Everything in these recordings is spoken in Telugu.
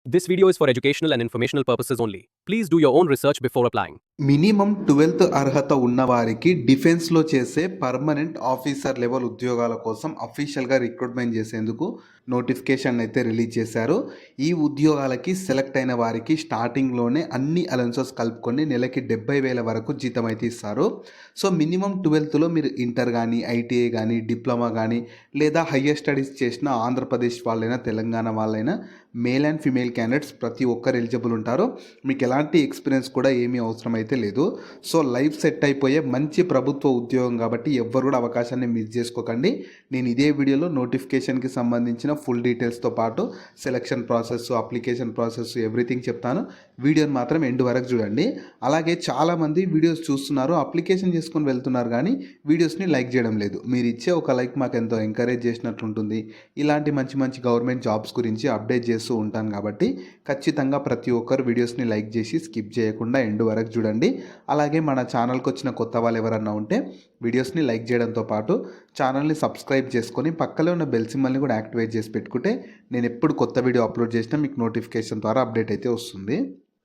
This video is for educational and informational purposes only. Please do your own research before applying. Minimum 12th అర్హత ఉన్నవారికి డిఫెన్స్లో చేసే పర్మనెంట్ ఆఫీసర్ లెవెల్ ఉద్యోగాల కోసం అఫీషియల్గా రిక్రూట్మెంట్ చేసేందుకు నోటిఫికేషన్ అయితే రిలీజ్ చేశారు. ఈ ఉద్యోగాలకి సెలెక్ట్ అయిన వారికి స్టార్టింగ్లోనే అన్ని అలవెన్సెస్ కలుపుకొని నెలకి 70,000 వరకు జీతం అయితే ఇస్తారు. సో మినిమం 12థ్లో మీరు ఇంటర్ కానీ, ఐటీఐ కానీ, డిప్లొమా కానీ లేదా హయ్యర్ స్టడీస్ చేసిన ఆంధ్రప్రదేశ్ వాళ్ళైనా, తెలంగాణ వాళ్ళైనా, మేల్ అండ్ ఫీమేల్ క్యాండిడేట్స్ ప్రతి ఒక్కరు ఎలిజిబుల్ ఉంటారు. మీకు ఎలాంటి ఎక్స్పీరియన్స్ కూడా ఏమీ అవసరం అయితే లేదు. సో లైఫ్ సెట్ అయిపోయే మంచి ప్రభుత్వ ఉద్యోగం కాబట్టి ఎవ్వరు కూడా అవకాశాన్ని మిస్ చేసుకోకండి. నేను ఇదే వీడియోలో నోటిఫికేషన్కి సంబంధించిన ఫుల్ డీటెయిల్స్తో పాటు selection process, application process everything చెప్తాను. వీడియోని మాత్రం ఎండ్ వరకు చూడండి. అలాగే చాలామంది వీడియోస్ చూస్తున్నారు, అప్లికేషన్ చేసుకొని వెళ్తున్నారు కానీ వీడియోస్ని లైక్ చేయడం లేదు. మీరు ఇచ్చే ఒక లైక్ మాకు ఎంతో ఎంకరేజ్ చేసినట్లుంటుంది. ఇలాంటి మంచి మంచి గవర్నమెంట్ జాబ్స్ గురించి అప్డేట్ చేస్తూ ఉంటాను కాబట్టి ఖచ్చితంగా ప్రతి ఒక్కరు వీడియోస్ని లైక్ చేసి స్కిప్ చేయకుండా ఎండ్ వరకు చూడండి. అలాగే మన ఛానల్కి వచ్చిన కొత్త వాళ్ళు ఎవరన్నా ఉంటే వీడియోస్ని లైక్ చేయడంతో పాటు ఛానల్ని సబ్స్క్రైబ్ చేసుకొని పక్కలో ఉన్న బెల్ సింబల్ని కూడా యాక్టివేట్ చేసి పెట్టుకుంటే నేను ఎప్పుడు కొత్త వీడియో అప్లోడ్ చేసినా మీకు నోటిఫికేషన్ ద్వారా అప్డేట్ అయితే వస్తుంది.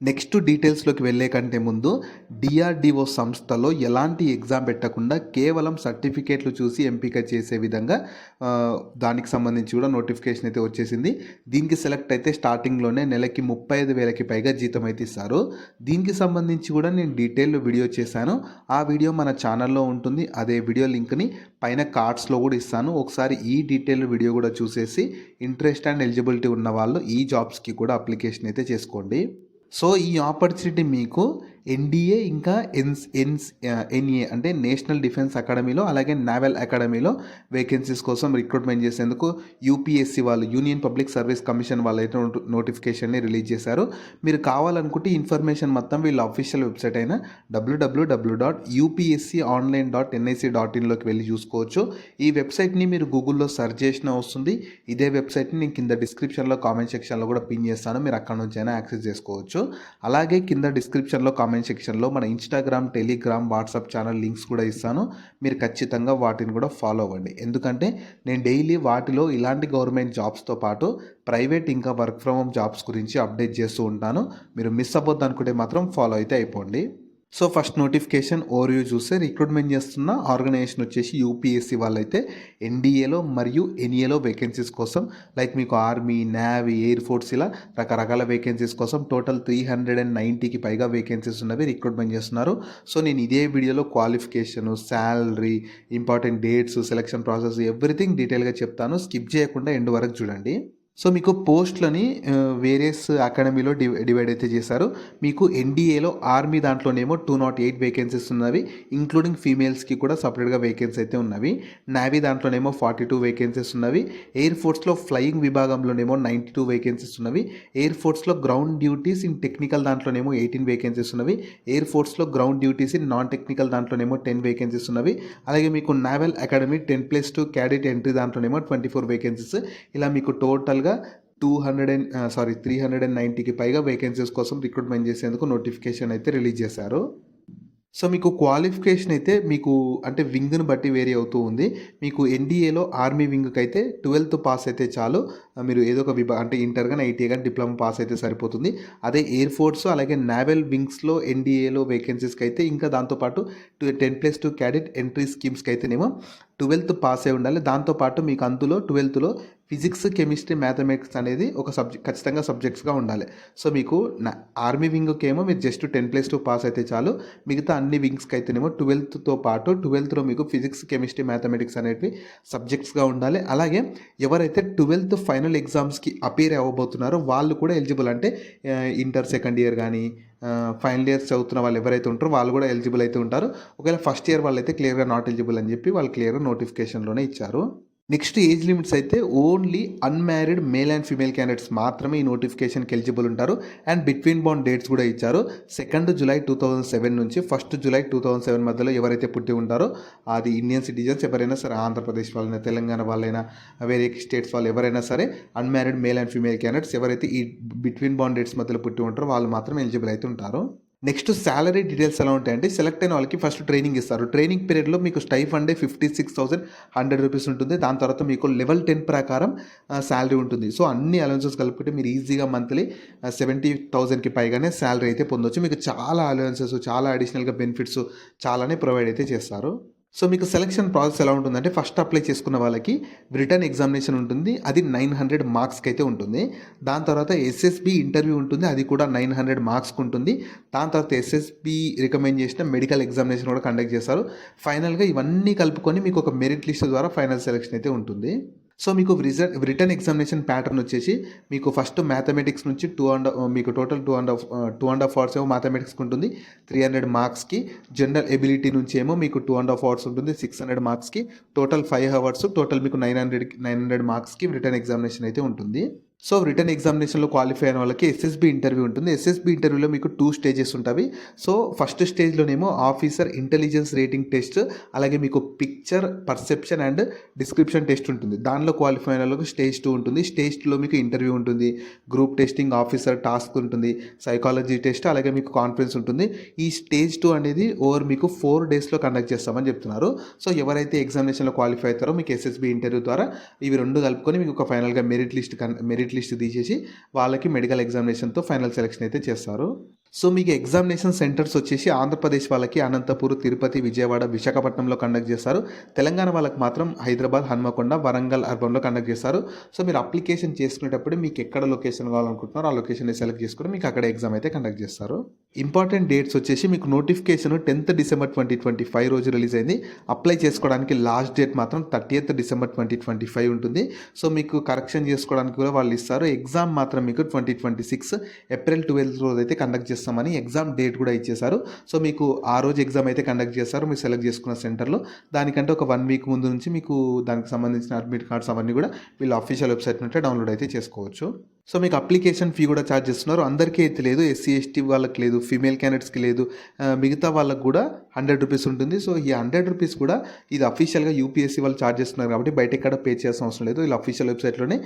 నెక్స్ట్ డీటెయిల్స్లోకి వెళ్ళే కంటే ముందు డిఆర్డిఓ సంస్థలో ఎలాంటి ఎగ్జామ్ పెట్టకుండా కేవలం సర్టిఫికేట్లు చూసి ఎంపిక చేసే విధంగా దానికి సంబంధించి కూడా నోటిఫికేషన్ అయితే వచ్చేసింది. దీనికి సెలెక్ట్ అయితే స్టార్టింగ్లోనే నెలకి 35,000కి పైగా జీతం అయితే ఇస్తారు. దీనికి సంబంధించి కూడా నేను డీటెయిల్ వీడియో చేశాను. ఆ వీడియో మన ఛానల్లో ఉంటుంది. అదే వీడియో లింక్ని పైన కార్డ్స్లో కూడా ఇస్తాను. ఒకసారి ఈ డీటెయిల్ వీడియో కూడా చూసేసి ఇంట్రెస్ట్ అండ్ ఎలిజిబిలిటీ ఉన్న వాళ్ళు ఈ జాబ్స్కి కూడా అప్లికేషన్ అయితే చేసుకోండి. సో ఈ ఆపర్చునిటీ మీకు ఎన్డీఏ ఇంకా ఎన్ఏ అంటే నేషనల్ డిఫెన్స్ అకాడమీలో, అలాగే నావల్ అకాడమీలో వేకెన్సీస్ కోసం రిక్రూట్మెంట్ చేసేందుకు యూపీఎస్సీ వాళ్ళు, యూనియన్ పబ్లిక్ సర్వీస్ కమిషన్ వాళ్ళు అయితే నోటిఫికేషన్ని రిలీజ్ చేశారు. మీరు కావాలనుకుంటే ఇన్ఫర్మేషన్ మొత్తం వీళ్ళ అఫీషియల్ వెబ్సైట్ అయిన www.upsconline.nic.in లోకి వెళ్ళి చూసుకోవచ్చు. ఈ వెబ్సైట్ని మీరు గూగుల్లో సెర్చ్ చేసినా వస్తుంది. ఇదే వెబ్సైట్ని నేను కింద డిస్క్రిప్షన్లో కామెంట్ సెక్షన్లో కూడా పిన్ చేస్తాను. మీరు అక్కడ నుంచి అయినా యాక్సెస్ చేసుకోవచ్చు. అలాగే కింద డిస్క్రిప్షన్లో కామెంట్ సెక్షన్లో మన Instagram, Telegram, WhatsApp channel links కూడా ఇస్తాను. మీరు ఖచ్చితంగా వాటిని కూడా ఫాలో అవ్వండి. ఎందుకంటే నేను డైలీ వాటిలో ఇలాంటి గవర్నమెంట్ జాబ్స్తో పాటు ప్రైవేట్ ఇంకా వర్క్ ఫ్రమ్ హోమ్ జాబ్స్ గురించి అప్డేట్ చేస్తూ ఉంటాను. మీరు మిస్ అవ్వద్దు అనుకుంటే మాత్రం ఫాలో అయితే అయిపోండి. సో ఫస్ట్ నోటిఫికేషన్ ఓవర్వ్యూ చూస్తే రిక్రూట్మెంట్ చేస్తున్న ఆర్గనైజేషన్ వచ్చేసి యూపీఎస్సీ వాళ్ళైతే ఎన్డీఏలో మరియు ఎన్ఏలో వేకెన్సీస్ కోసం, లైక్ మీకు ఆర్మీ, నేవీ, ఎయిర్ ఫోర్స్ ఇలా రకరకాల వేకెన్సీస్ కోసం టోటల్ 390కి పైగా వేకెన్సీస్ ఉన్నవి రిక్రూట్మెంట్ చేస్తున్నారు. సో నేను ఇదే వీడియోలో qualification, salary, important dates, selection process everything డీటెయిల్గా చెప్తాను. స్కిప్ చేయకుండా ఎండ్ వరకు చూడండి. సో మీకు పోస్ట్లని వేరియస్ అకాడమీలో డివైడ్ అయితే చేశారు. మీకు ఎన్డీఏలో ఆర్మీ దాంట్లోనేమో 208 వేకెన్సీస్ ఉన్నవి, ఇంక్లూడింగ్ ఫీమేల్స్కి కూడా సపరేట్గా వేకెన్సీ అయితే ఉన్నవి. నేవీ దాంట్లోనేమో 42 వేకెన్సీస్ ఉన్నవి. ఎయిర్ ఫోర్స్లో ఫ్లయింగ్ విభాగంలోనేమో 92 వేకెన్సీస్ ఉన్నవి. ఎయిర్ ఫోర్స్లో గ్రౌండ్ డ్యూటీస్ ఇన్ టెక్నికల్ దాంట్లోనేమో 18 వేకెన్సీస్ ఉన్నవి. ఎయిర్ ఫోర్స్లో ground duties in non technical దాంట్లోనేమో 10 వేకెన్సీస్ ఉన్నవి. అలాగే మీకు నావల్ అకాడమీ 10+2 క్యాడెట్ ఎంట్రీ దాంట్లోనేమో 24 వేకెన్సీస్. ఇలా మీకు టోటల్ 390కి పైగా వేకెన్సీస్ కోసం రిక్రూట్మెంట్ చేసేందుకు నోటిఫికేషన్ అయితే రిలీజ్ చేశారు. సో మీకు క్వాలిఫికేషన్ అయితే మీకు అంటే వింగ్ను బట్టి వేరీ అవుతూ ఉంది. మీకు ఎన్డీఏలో ఆర్మీ వింగ్కి అయితే 12th పాస్ అయితే చాలు. మీరు ఏదో ఒక అంటే ఇంటర్ కానీ, ఐటీఐ కానీ, డిప్లొమా పాస్ అయితే సరిపోతుంది. అదే ఎయిర్ ఫోర్స్ అలాగే నావల్ వింగ్స్లో ఎన్డీఏలో వేకెన్సీస్కి అయితే ఇంకా దాంతోపాటు 10+2 క్యాడెట్ ఎంట్రీ స్కీమ్స్కి అయితేనేమో 12th పాస్ అయి ఉండాలి. దాంతోపాటు మీకు అందులో 12థ్లో ఫిజిక్స్, కెమిస్ట్రీ, మ్యాథమెటిక్స్ అనేది ఒక ఖచ్చితంగా సబ్జెక్ట్స్గా ఉండాలి. సో మీకు ఆర్మీ వింగ్కి ఏమో మీరు జస్ట్ 10+2 పాస్ అయితే చాలు. మిగతా అన్ని వింగ్స్కి అయితేనేమో 12థ్తో పాటు 12థ్లో మీకు ఫిజిక్స్, కెమిస్ట్రీ, మ్యాథమెటిక్స్ అనేవి సబ్జెక్ట్స్గా ఉండాలి. అలాగే ఎవరైతే 12th ఫైనల్ ఎగ్జామ్స్కి అపీర్ అవ్వబోతున్నారో వాళ్ళు కూడా ఎలిజిబుల్. అంటే ఇంటర్ సెకండ్ ఇయర్ కానీ, ఫైనల్ ఇయర్స్ చదువుతున్న వాళ్ళు ఎవరైతే ఉంటారో వాళ్ళు కూడా ఎలిజిబుల్ అయితే ఉంటారు. ఒకవేళ ఫస్ట్ ఇయర్ వాళ్ళు అయితే క్లియర్గా నాట్ ఎలిజిబుల్ అని చెప్పి వాళ్ళు క్లియర్గా నోటిఫికేషన్లోనే ఇచ్చారు. నెక్స్ట్ ఏజ్ లిమిట్స్ అయితే only unmarried male and female candidates మాత్రమే ఈ నోటిఫికేషన్కి ఎలిజిబుల్ ఉంటారు. అండ్ బిట్వీన్ బాండ్ డేట్స్ కూడా ఇచ్చారు. 2 జూలై 2007 నుంచి 1 జూలై 2007 మధ్యలో ఎవరైతే పుట్టి ఉంటారో అది ఇండియన్ సిటిజన్స్ ఎవరైనా సరే, ఆంధ్రప్రదేశ్ వాళ్ళైనా, తెలంగాణ వాళ్ళైనా, వేరే స్టేట్స్ వాళ్ళు ఎవరైనా సరే, unmarried male and female candidates ఎవరైతే ఈ బిట్వీన్ బాండ్ డేట్స్ మధ్యలో పుట్టి ఉంటారో వాళ్ళు మాత్రం ఎలిజిబుల్ అయితే ఉంటారు. నెక్స్ట్ సాలరీ డీటెయిల్స్ ఎలా ఉంటాయంటే సెలెక్ట్ అయిన వాళ్ళకి ఫస్ట్ ట్రైనింగ్ ఇస్తారు. ట్రైనింగ్ పీరియడ్‌లో మీకు స్టైఫండే 56,100 రూపీస్ ఉంటుంది. దాని తర్వాత మీకు లెవెల్ 10 ప్రకారం సాలరీ ఉంటుంది. సో, అన్ని అలవెన్సెస్ కలుపుకుంటే మీరు ఈజీగా మంత్లీ 70,000కి పైగానే సాలరీ అయితే పొందొచ్చు. మీకు చాలా అలవెన్సెస్, చాలా అడిషనల్‌గా బెనిఫిట్స్ చాలానే ప్రొవైడ్ అయితే చేస్తారు. సో, మీకు సెలక్షన్ ప్రాసెస్ ఎలా ఉంటుందంటే ఫస్ట్ అప్లై చేసుకున్న వాళ్ళకి రిటన్ ఎగ్జామినేషన్ ఉంటుంది. అది 900 మార్క్స్‌కి అయితే ఉంటుంది. దాని తర్వాత ఎస్ఎస్‌బి ఇంటర్వ్యూ ఉంటుంది. అది కూడా 900 మార్క్స్‌కి ఉంటుంది. దాని తర్వాత ఎస్ఎస్‌బి రికమెండ్ చేసిన మెడికల్ ఎగ్జామినేషన్ కూడా కండక్ట్ చేస్తారు. ఫైనల్‌గా ఇవన్నీ కలుపుకొని మీకు ఒక మెరిట్ లిస్ట్ ద్వారా ఫైనల్ సెలక్షన్ అయితే ఉంటుంది. సో, మీకు రిటన్ ఎగ్జామినేషన్ ప్యాటర్న్ వచ్చేసి మీకు ఫస్ట్ మ్యాథమెటిక్స్ నుంచి మీకు టోటల్ 2.5 అవర్స్ ఏమో మ్యాథమెటిక్స్‌కి ఉంటుంది. 300 మార్క్స్‌కి. జనరల్ ఎబిలిటీ నుంచి ఏమో మీకు 2.5 అవర్స్ ఉంటుంది. 600 మార్క్స్‌కి. Total 5 hours. టోటల్ మీకు 900 మార్క్స్‌కి రిటన్ ఎగ్జామినేషన్ అయితే ఉంటుంది. సో, రిటన్ ఎగ్జామినేషన్‌లో క్వాలిఫై అయిన వాళ్ళకి ఎస్ఎస్‌బి ఇంటర్వ్యూ ఉంటుంది. ఎస్ఎస్‌బి ఇంటర్వ్యూలో మీకు 2 స్టేజెస్ ఉంటాయి. సో, ఫస్ట్ స్టేజ్‌లోనేమో ఆఫీసర్ ఇంటెలిజెన్స్ రేటింగ్ టెస్ట్, అలాగే మీకు picture perception and description test ఉంటుంది. దానిలో క్వాలిఫై అయిన వాళ్ళకి స్టేజ్ 2 ఉంటుంది. స్టేజ్ 2లో మీకు ఇంటర్వ్యూ ఉంటుంది. గ్రూప్ టెస్టింగ్, ఆఫీసర్ టాస్క్ ఉంటుంది. సైకాలజీ టెస్ట్, అలాగే మీకు కాన్ఫరెన్స్ ఉంటుంది. ఈ స్టేజ్ 2 అనేది మీకు 4 డేస్‌లో కండక్ట్ చేస్తామని చెప్తున్నారు. సో, ఎవరైతే ఎగ్జామినేషన్‌లో క్వాలిఫై అవుతారో మీకు ఎస్ఎస్‌బి ఇంటర్వ్యూ ద్వారా ఇవి 2 కలుపుకొని మీకు ఒక ఫైనల్‌గా మెరిట్ లిస్ట్ తీసేసి వాళ్ళకి మెడికల్ ఎగ్జామినేషన్‌తో ఫైనల్ సెలక్షన్ అయితే చేస్తారు. సో, మీకు ఎగ్జామినేషన్ సెంటర్స్ వచ్చేసి ఆంధ్రప్రదేశ్ వాళ్ళకి అనంతపూర్, తిరుపతి, విజయవాడ, విశాఖపట్నంలో కండక్ట్ చేస్తారు. తెలంగాణ వాళ్ళకి మాత్రం హైదరాబాద్, హన్మకొండ, వరంగల్ అర్బన్‌లో కండక్ట్ చేస్తారు. సో, మీరు అప్లికేషన్ చేసుకునేటప్పుడు మీకు ఎక్కడ లొకేషన్ కావాలనుకుంటున్నారో ఆ లొకేషన్‌ని సెలెక్ట్ చేసుకొని మీకు అక్కడ ఎగ్జామ్ అయితే కండక్ట్ చేస్తారు. ఇంపార్టెంట్ డేట్స్ వచ్చేసి మీకు నోటిఫికేషన్ 10th డిసెంబర్ 2025 రోజు రిలీజ్ అయింది. అప్లై చేసుకోవడానికి లాస్ట్ డేట్ మాత్రం 30th డిసెంబర్ 2025 ఉంటుంది. సో, మీకు కరెక్షన్ చేసుకోవడానికి కూడా వాళ్ళు ఇస్తారు. ఎగ్జామ్ మాత్రం మీకు 2026 ఏప్రిల్ 12 రోజు అయితే కండక్ట్ చేస్తామని ఎగ్జామ్ డేట్ కూడా ఇచ్చేశారు. సో, మీకు ఆ రోజు ఎగ్జామ్ అయితే కండక్ట్ చేస్తారు మీరు సెలెక్ట్ చేసుకున్న సెంటర్లో. దానికంటే ఒక 1 వీక్ ముందు నుంచి మీకు దానికి సంబంధించిన అడ్మిట్ కార్డ్స్ అవన్నీ కూడా వీళ్ళ ఆఫీషియల్ వెబ్సైట్ నుండి డౌన్లోడ్ అయితే చేసుకోవచ్చు. సో, మీకు అప్లికేషన్ ఫీ కూడా ఛార్జ్ చేస్తున్నారు. అందరికీ అయితే లేదు. ఎస్సీ, ఎస్టీ వాళ్ళకి లేదు. ఫీమేల్ క్యాండిడేట్స్కి లేదు. మిగతా వాళ్ళకి కూడా 100 రూపీస్ ఉంటుంది. సో, ఈ 100 రూపీస్ కూడా ఇది అఫీషియల్‌గా యూపీఎస్సీ వాళ్ళు ఛార్జ్ చేస్తున్నారు కాబట్టి బయట ఎక్కడ పే చేయాల్సిన అవసరం లేదు. వీళ్ళ అఫీషియల్ వెబ్సైట్‌లోనే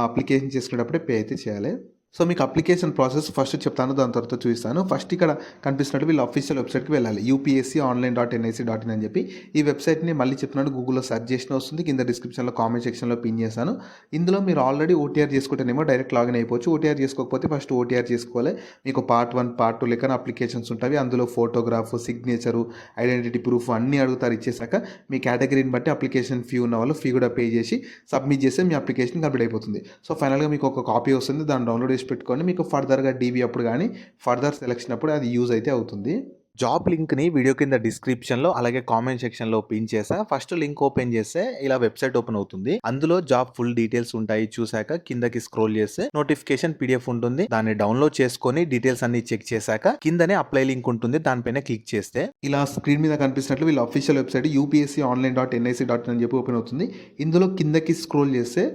అప్లికేషన్ చేసుకునేటప్పుడే పే అయితే చేయాలి. సో, మీకు అప్లికేషన్ ప్రాసెస్ ఫస్ట్ చెప్తాను. దాని తర్వాత చూపిస్తాను. ఫస్ట్ ఇక్కడ కనిపిస్తున్నట్టు వీళ్ళ అఫీషియల్ వెబ్సైట్‌కి వెళ్ళాలి. upsconline.nic.in అని చెప్పి ఈ వెబ్సైట్‌ని మళ్ళీ చెప్తున్నాను. గూగుల్‌లో సెర్చ్ చేసినా వస్తుంది. కింద డిస్క్రిప్షన్‌లో కామెంట్ సెక్షన్‌లో పిన్ చేశాను. ఇందులో మీరు ఆల్రెడీ ఓటీఆర్ చేసుకుంటేనేమో డైరెక్ట్ లాగిన్ అయిపోవచ్చు. ఓటీఆర్ చేసుకోకపోతే ఫస్ట్ ఓటీఆర్ చేసుకోవాలి. మీకు పార్ట్ 1, పార్ట్ 2 లెక్కన అప్లికేషన్స్ ఉంటాయి. అందులో ఫోటోగ్రాఫ్, సిగ్నేచరు, ఐడెంటిటీ ప్రూఫ్ అన్నీ అడుగుతారు. ఇచ్చేసాక మీ కేటగిరీని బట్టి అప్లికేషన్ ఫీ ఉన్న వాళ్ళు ఫీ కూడా పే చేసి సబ్మిట్ చేస్తే మీ అప్లికేషన్ కంప్లీట్ అయిపోతుంది. సో, ఫైనల్‌గా మీకు ఒక కాపీ వస్తుంది. దాన్ని డౌన్లోడ్ పెట్టుకొని మీకు ఫర్దర్గా డీబీ అప్పుడు కానీ ఫర్దర్ సెలక్షన్ అప్పుడు అది యూజ్ అయితే అవుతుంది. జాబ్ లింక్‌ని వీడియో కింద డిస్క్రిప్షన్‌లో అలాగే కామెంట్ సెక్షన్‌లో పిన్ చేశా. ఫస్ట్ లింక్ ఓపెన్ చేస్తే ఇలా వెబ్సైట్ ఓపెన్ అవుతుంది. అందులో జాబ్ ఫుల్ డీటెయిల్స్ ఉంటాయి. చూసాక కిందకి స్క్రోల్ చేస్తే నోటిఫికేషన్ పీడిఎఫ్ ఉంటుంది. దాన్ని డౌన్లోడ్ చేసుకొని డీటెయిల్స్ అన్ని చెక్ చేశాక కిందనే అప్లై లింక్ ఉంటుంది. దానిపైన క్లిక్ చేస్తే ఇలా స్క్రీన్ మీద కనిపిస్తున్నట్లు వీళ్ళ అఫీషియల్ వెబ్సైట్ upsconline.nic.in అని చెప్పి ఓపెన్ అవుతుంది. ఇందులో కిందకి స్క్రోల్ చేస్తే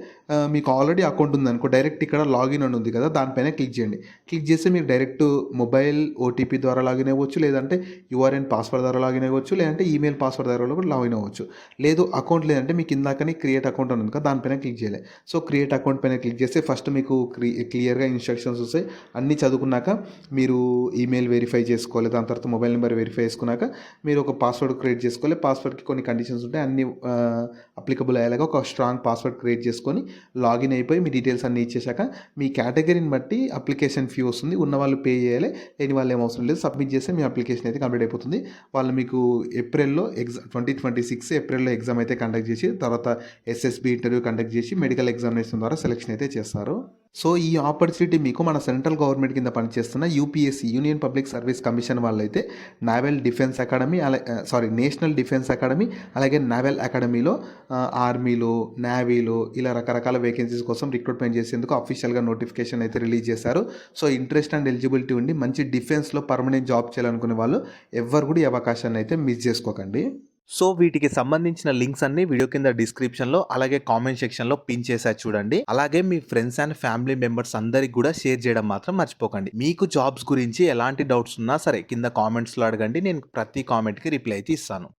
మీకు ఆల్రెడీ అకౌంట్ ఉందనుకో డైరెక్ట్ ఇక్కడ లాగిన్ అని ఉంది కదా దానిపైన క్లిక్ చేయండి. క్లిక్ చేస్తే మీరు డైరెక్ట్ మొబైల్ ఓటీపీ ద్వారా లాగిన్ అవ్వచ్చు, లేదంటే యూఆర్ఎన్ పాస్వర్డ్ ద్వారా లాగిన్ అవ్వచ్చు, లేదంటే ఈమెయిల్ పాస్వర్డ్ ద్వారా కూడా లాగిన్ అవ్వచ్చు. లేదు అకౌంట్ లేదంటే మీకు ఇందాకని క్రియేట్ అకౌంట్ అని ఉంది కదా దానిపైన క్లిక్ చేయాలి. సో, క్రియేట్ అకౌంట్ పైన క్లిక్ చేస్తే ఫస్ట్ మీకు క్లియర్గా ఇన్స్ట్రక్షన్స్ వస్తాయి. అన్నీ చదువుకున్నాక మీరు ఈమెయిల్ వెరిఫై చేసుకోవాలి. దాని తర్వాత మొబైల్ నెంబర్ వెరిఫై చేసుకున్నాక మీరు ఒక పాస్వర్డ్ క్రియేట్ చేసుకోవాలి. పాస్వర్డ్కి కొన్ని కండిషన్స్ ఉంటాయి. అన్ని అప్లికబుల్ అయ్యేలాగా ఒక స్ట్రాంగ్ పాస్వర్డ్ క్రియేట్ చేసుకొని లాగిన్ అయిపోయి మీ డీటెయిల్స్ అన్నీ ఇచ్చేసాక మీ కేటగిరీని బట్టి అప్లికేషన్ ఫీ వస్తుంది. ఉన్న వాళ్ళు పే చేయాలి, లేని వాళ్ళు ఏం అవసరం లేదు. సబ్మిట్ చేస్తే మీ అప్లికేషన్ అయితే కంప్లీట్ అయిపోతుంది. వాళ్ళు మీకు ఏప్రిల్లో 2026 ఏప్రిల్లో ఎగ్జామ్ అయితే కండక్ట్ చేసి తర్వాత ఎస్ఎస్బి ఇంటర్వ్యూ కండక్ట్ చేసి మెడికల్ ఎగ్జామినేషన్ ద్వారా సెలెక్షన్ అయితే చేస్తారు. సో, ఈ ఆపర్చునిటీ మీకు మన సెంట్రల్ గవర్నమెంట్ కింద పనిచేస్తున్న UPSC union public service commission వాళ్ళైతే నేషనల్ డిఫెన్స్ అకాడమీ అలాగే నేవల్ అకాడమీలో ఆర్మీలో, నేవీలో ఇలా రకరకాల వేకెన్సీస్ కోసం రిక్రూట్మెంట్ చేసేందుకు అఫీషియల్గా నోటిఫికేషన్ అయితే రిలీజ్ చేశారు. సో, ఇంట్రెస్ట్ అండ్ ఎలిజిబిలిటీ ఉండి మంచి డిఫెన్స్లో పర్మనెంట్ జాబ్ చేయాలనుకునే వాళ్ళు ఎవ్వరు కూడా ఈ అవకాశాన్ని అయితే మిస్ చేసుకోకండి. సో, వీటికి సంబంధించిన లింక్స్ అన్ని వీడియో కింద డిస్క్రిప్షన్‌లో అలాగే కామెంట్ సెక్షన్‌లో పిన్ చేశా చూడండి. అలాగే మీ ఫ్రెండ్స్ అండ్ ఫ్యామిలీ మెంబర్స్ అందరికి కూడా షేర్ చేయడం మాత్రం మర్చిపోకండి. మీకు జాబ్స్ గురించి ఎలాంటి డౌట్స్ ఉన్నా సరే కింద కామెంట్స్‌లో అడగండి. నేను ప్రతి కామెంట్‌కి రిప్లై అయితే ఇస్తాను.